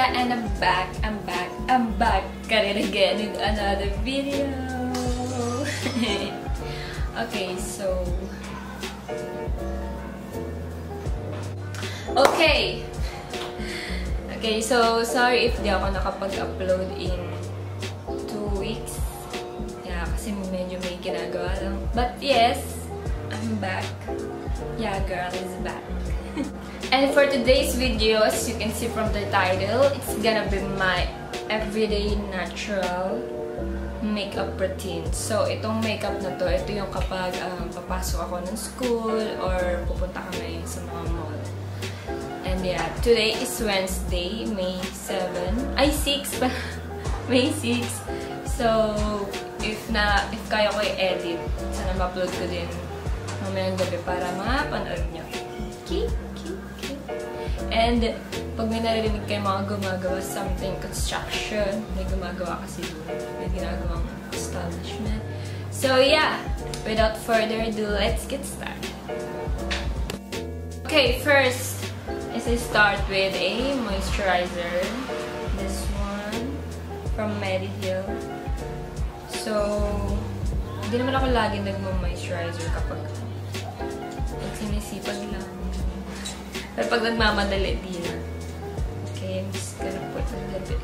Vera and I'm back, Careline again with another video. Okay, so sorry if di ako nakapag-upload in 2 weeks. Yeah, kasi medyo may ginagawa lang. But yes, I'm back. Yeah, girl is back. And for today's video, as you can see from the title, it's gonna be my everyday natural makeup routine. So, itong makeup na to, ito yung kapag papasok ako ng school or pupunta kami sa mga mall. And yeah, today is Wednesday, May 7. Ay, 6 pa. May 6. So, if kaya ko i-edit, sana ma-upload ko din mamayang gabi para mapanood nyo. Okay? And pag may naririnig kayo mga gumagawa something, construction, may gumagawa kasi doon. May ginagawang establishment. So yeah, without further ado, let's get started. Okay, first is I start with a moisturizer. This one from Mediheal. So, hindi naman ako lagi nagmo-moisturizer kapag sinisipag lang. Pero pag nagmamadali, di na. Okay, I'm just gonna put a little bit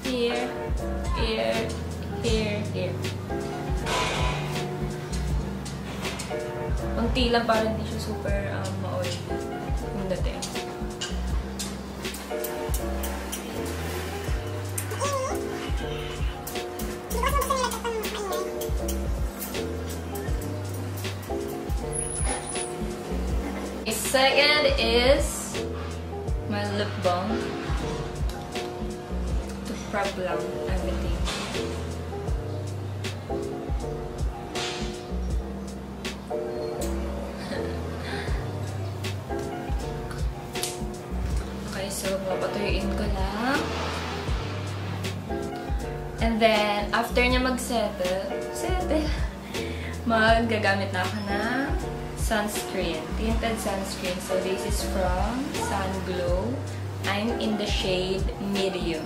here. Kunti lang para hindi siya super ma-oily yung dating. Second is my lip balm to prep lang everything. Okay, so papatuyuin ko lang. And then, after niya mag-settle, magagamit na ako ng sunscreen, tinted sunscreen. So this is from Sunglow. I'm in the shade medium.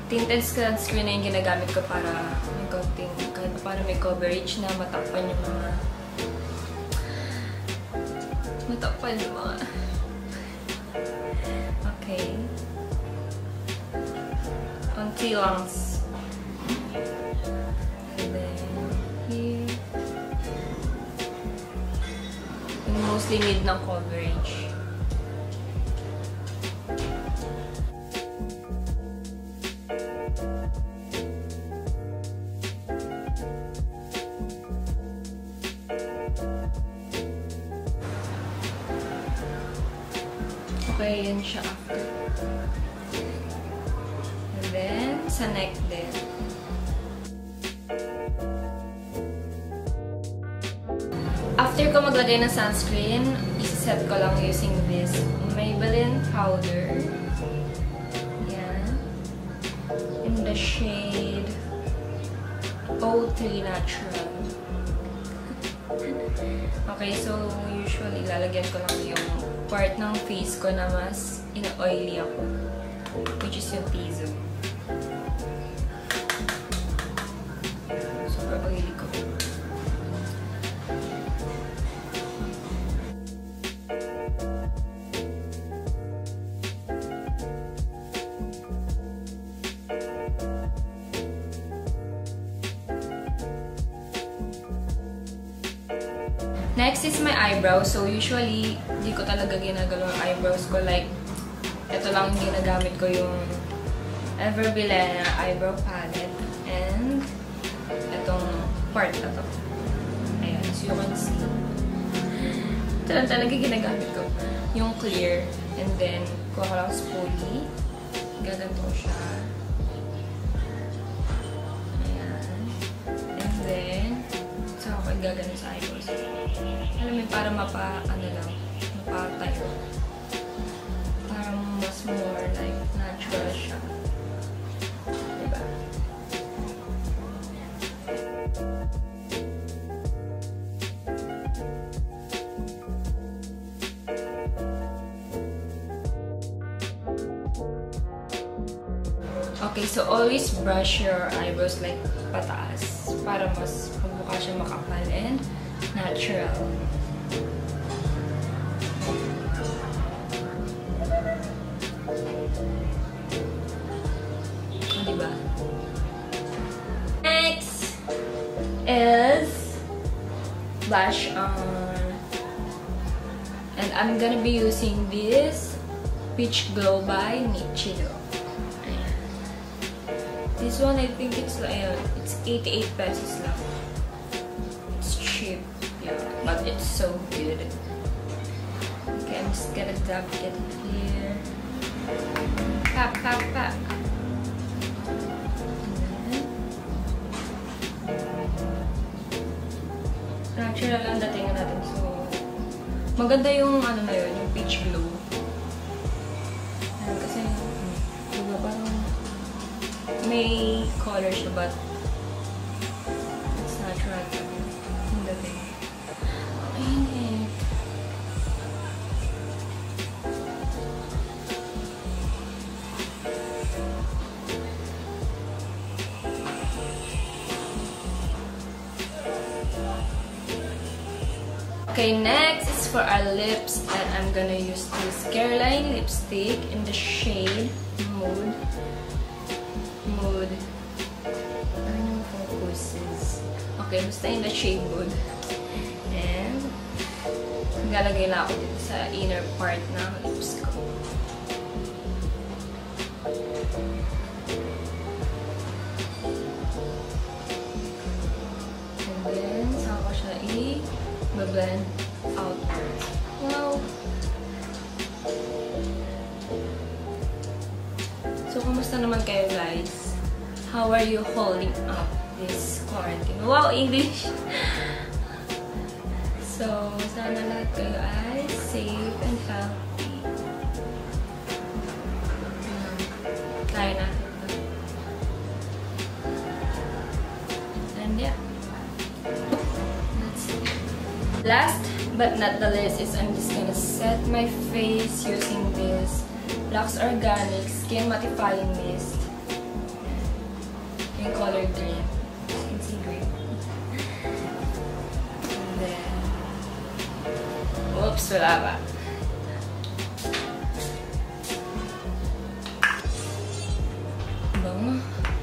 Tinted sunscreen na yung ginagamit ko para may konting, kahit para may coverage na matakpan yung mga okay. Konti lang. And then here. Mostly need ng coverage. Okay, yan siya after. And then, sa neck din. After ko maglagay ng sunscreen, isa-set ko lang using this Maybelline powder. Yan. In the shade 03 Natural. Okay, so usually lalagyan ko lang yung part ng face ko na mas ina-oily ako, which is yung T-zone. Super oily ko. Next is my eyebrows. So, usually, di ko talaga ginagalaw ang eyebrows ko. Like, ito lang yung ginagamit ko yung Everbilena eyebrow palette. And, itong part na to. Ayan, so you can see. Ito lang talaga ginagamit ko. Yung clear. And then, kuha ko lang spoolie. Gaganto ko siya. Ayan. And then, saka ko gagano sa eyebrows. Alam mo, para mapatayo. Para mas more like natural siya. Diba? Okay, so always brush your eyebrows like pataas para mas mukha siya makapal and natural. O, diba? Next is blush on. And I'm gonna be using this Peach Glow by Nichido. This one, I think it's like, it's 88 pesos lang. It's cheap, yeah, but it's so good. Okay, I'm just gonna dab it here. Pap, pap, pap. Natural lang datingan natin. So, maganda yung ano na yun, yung peach glow. Ayan, kasi, diba parang may color siya, but it's natural. Yung dating. Init. Okay, next is for our lips, and I'm gonna use this Careline lipstick in the shade Mood. Ano yung focuses? Okay, basta in the shade Mood. And lalagay na ako dito sa inner part ng lips ko. And then, saan ko siya i-blend outwards. Wow! So, kumusta naman kayo guys? How are you holding up this quarantine? Wow, English! So, sana lahat kayo ay safe and healthy. Try natin. And yeah. That's it. Last but not the least is I'm just gonna set my face using this Luxe Organix Skin Mattifying Mist in color green. You can see green. And then, oops, wala ba?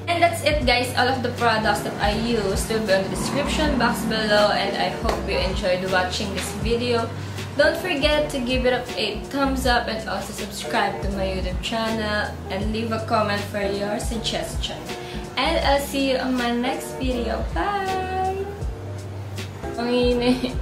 And that's it guys, all of the products that I used will be on the description box below, and I hope you enjoyed watching this video. Don't forget to give it a thumbs up and also subscribe to my YouTube channel and leave a comment for your suggestion. And I'll see you on my next video. Bye! Ang init.